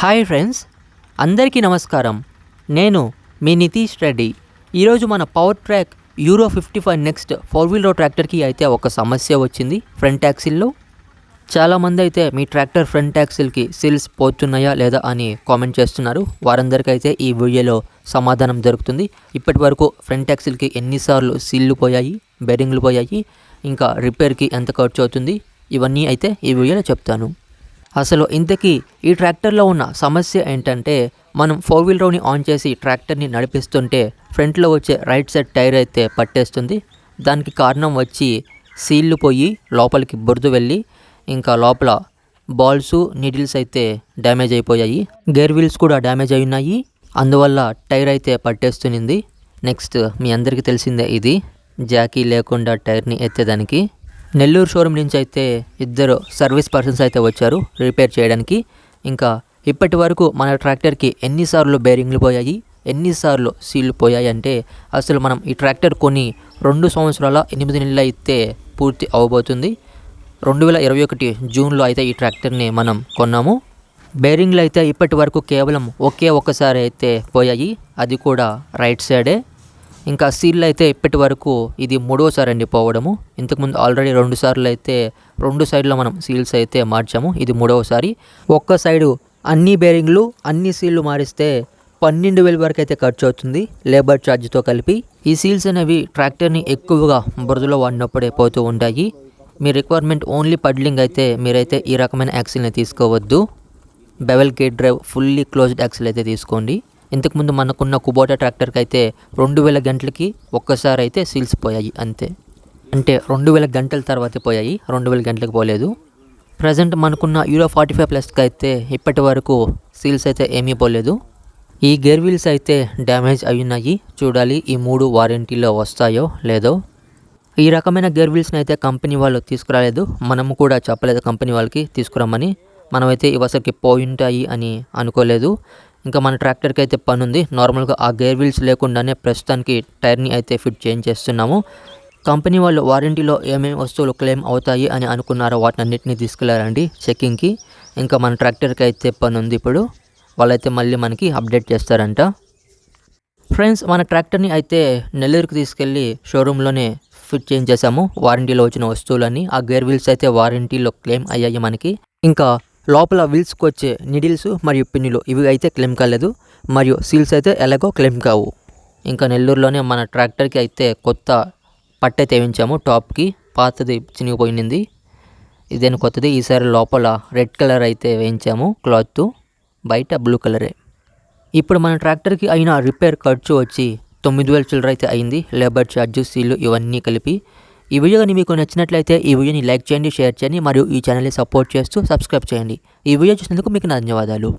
Hi friends, అందరికీ నమస్కారం. నేను మీ నితీష్ రెడ్డి. ఈరోజు మన power track euro 55 next 4-wheel ట్రాక్టర్కి అయితే ఒక సమస్య వచ్చింది ఫ్రంట్ యాక్సిల్లో. చాలామంది అయితే మీ ట్రాక్టర్ ఫ్రంట్ యాక్సిల్కి సీల్స్ పోతున్నాయా లేదా అని కామెంట్ చేస్తున్నారు. వారందరికీ అయితే ఈ వీడియోలో సమాధానం దొరుకుతుంది. ఇప్పటి వరకు ఫ్రంట్ యాక్సిల్కి ఎన్నిసార్లు సీల్లు పోయాయి, బెరింగ్లు పోయాయి, ఇంకా రిపేర్కి ఎంత ఖర్చు అవుతుంది, ఇవన్నీ అయితే ఈ వీడియోలో చెప్తాను. అసలు ఇంతకీ ఈ ట్రాక్టర్లో ఉన్న సమస్య ఏంటంటే, మనం 4-wheel డ్రైవ్ని ఆన్ చేసి ట్రాక్టర్ని నడిపిస్తుంటే ఫ్రంట్లో వచ్చే రైట్ సైడ్ టైర్ అయితే పట్టేస్తుంది. దానికి కారణం వచ్చి సీళ్ళు పోయి లోపలికి బురద వెళ్ళి ఇంకా లోపల బాల్స్, నీడిల్స్ అయితే డ్యామేజ్ అయిపోయాయి. గేర్ వీల్స్ కూడా డ్యామేజ్ అయి ఉన్నాయి. అందువల్ల టైర్ అయితే పట్టేస్తుంది. నెక్స్ట్ మీ అందరికీ తెలిసిందే, ఇది జాకీ లేకుండా టైర్ని ఎత్తేదానికి నెల్లూరు షోరూమ్ నుంచి అయితే ఇద్దరు సర్వీస్ పర్సన్స్ అయితే వచ్చారు రిపేర్ చేయడానికి. ఇంకా ఇప్పటి వరకు మన ట్రాక్టర్కి ఎన్నిసార్లు బేరింగ్లు పోయాయి, ఎన్నిసార్లు సీళ్ళు పోయాయి అంటే, అసలు మనం ఈ ట్రాక్టర్ కొని 2 సంవత్సరాల 8 నెలలు అయితే పూర్తి అవబోతుంది. 2021 జూన్లో అయితే ఈ ట్రాక్టర్ని మనం కొన్నాము. బేరింగ్లు అయితే ఇప్పటి వరకు కేవలం ఒక్కసారి అయితే పోయాయి, అది కూడా రైట్ సైడే. ఇంకా సీల్ అయితే ఇప్పటి వరకు ఇది 3వసారి అండి పోవడము. ఇంతకుముందు ఆల్రెడీ 2 సార్లు అయితే 2 సైడ్లో మనం సీల్స్ అయితే మార్చాము, ఇది 3వసారి. ఒక్క సైడు అన్ని బేరింగ్లు అన్ని సీళ్ళు మారిస్తే 12,000 వరకు అయితే ఖర్చు అవుతుంది లేబర్ ఛార్జ్తో కలిపి. ఈ సీల్స్ అనేవి ట్రాక్టర్ని ఎక్కువగా బురదలో వాడినప్పుడే పోతూ ఉంటాయి. మీ రిక్వైర్మెంట్ ఓన్లీ పడ్లింగ్ అయితే మీరైతే ఈ రకమైన యాక్సిల్ని తీసుకోవద్దు. Bevel gate drive fully closed axle అయితే తీసుకోండి. ఇంతకుముందు మనకున్న కుబోటా ట్రాక్టర్కి అయితే 2000 గంటలకి ఒక్కసారి అయితే సీల్స్ పోయాయి అంతే. అంటే 2000 గంటల తర్వాత పోయాయి, 2000 గంటలకు పోలేదు. ప్రజెంట్ మనకున్న యూరో 45+కి అయితే ఇప్పటి వరకు సీల్స్ అయితే ఏమీ పోలేదు. ఈ గేర్ వీల్స్ అయితే డ్యామేజ్ అయి ఉన్నాయి. చూడాలి ఈ 3 వారంటీలో వస్తాయో లేదో. ఈ రకమైన గేర్ వీల్స్ని అయితే కంపెనీ వాళ్ళు తీసుకురాలేదు, మనము కూడా చెప్పలేదు కంపెనీ వాళ్ళకి తీసుకురమ్మని. మనమైతే ఇవి అసలుకి పోయి ఉంటాయి అని అనుకోలేదు. ఇంకా మన ట్రాక్టర్కి అయితే పని ఉంది. నార్మల్గా ఆ గేర్ వీల్స్ లేకుండానే ప్రస్తుతానికి టైర్ని అయితే ఫిట్ చేయించేస్తున్నాము. కంపెనీ వాళ్ళు వారంటీలో ఏమేమి వస్తువులు క్లెయిమ్ అవుతాయి అని అనుకున్నారో వాటిని అన్నింటినీ తీసుకెళ్లారండి చెకింగ్కి. ఇంకా మన ట్రాక్టర్కి అయితే పని ఉంది. ఇప్పుడు వాళ్ళైతే మళ్ళీ మనకి అప్డేట్ చేస్తారంట. ఫ్రెండ్స్, మన ట్రాక్టర్ని అయితే నెల్లూరుకి తీసుకెళ్ళి షోరూంలోనే ఫిట్ చేయించేసాము. వారంటీలో వచ్చిన వస్తువులన్నీ ఆ గేర్ వీల్స్ అయితే వారంటీలో క్లెయిమ్ అయ్యాయి మనకి. ఇంకా లోపల వీల్స్కి వచ్చే నిడిల్స్ మరియు పిన్నులు ఇవి అయితే క్లెయిమ్ కాలేదు, మరియు సీల్స్ అయితే ఎలాగో క్లెయిమ్ కావు. ఇంకా నెల్లూరులోనే మన ట్రాక్టర్కి అయితే కొత్త పట్ట తెవించాము టాప్కి. పాతది చినిగిపోయింది, ఇదేనా కొత్తది. ఈసారి లోపల రెడ్ కలర్ అయితే వేయించాము క్లాత్, బయట బ్లూ కలరే. ఇప్పుడు మన ట్రాక్టర్కి అయిన రిపేర్ ఖర్చు వచ్చి 9,000 చిల్లర అయితే అయింది, లేబర్ ఛార్జ్, సీలు ఇవన్నీ కలిపి. ఈ వీడియో కానీ మీకు నచ్చినట్లయితే ఈ వీడియోని లైక్ చేయండి, షేర్ చేయండి, మరియు ఈ ఛానల్ని సపోర్ట్ చేస్తూ సబ్స్క్రైబ్ చేయండి. ఈ వీడియో చూసినందుకు మీకు ధన్యవాదాలు.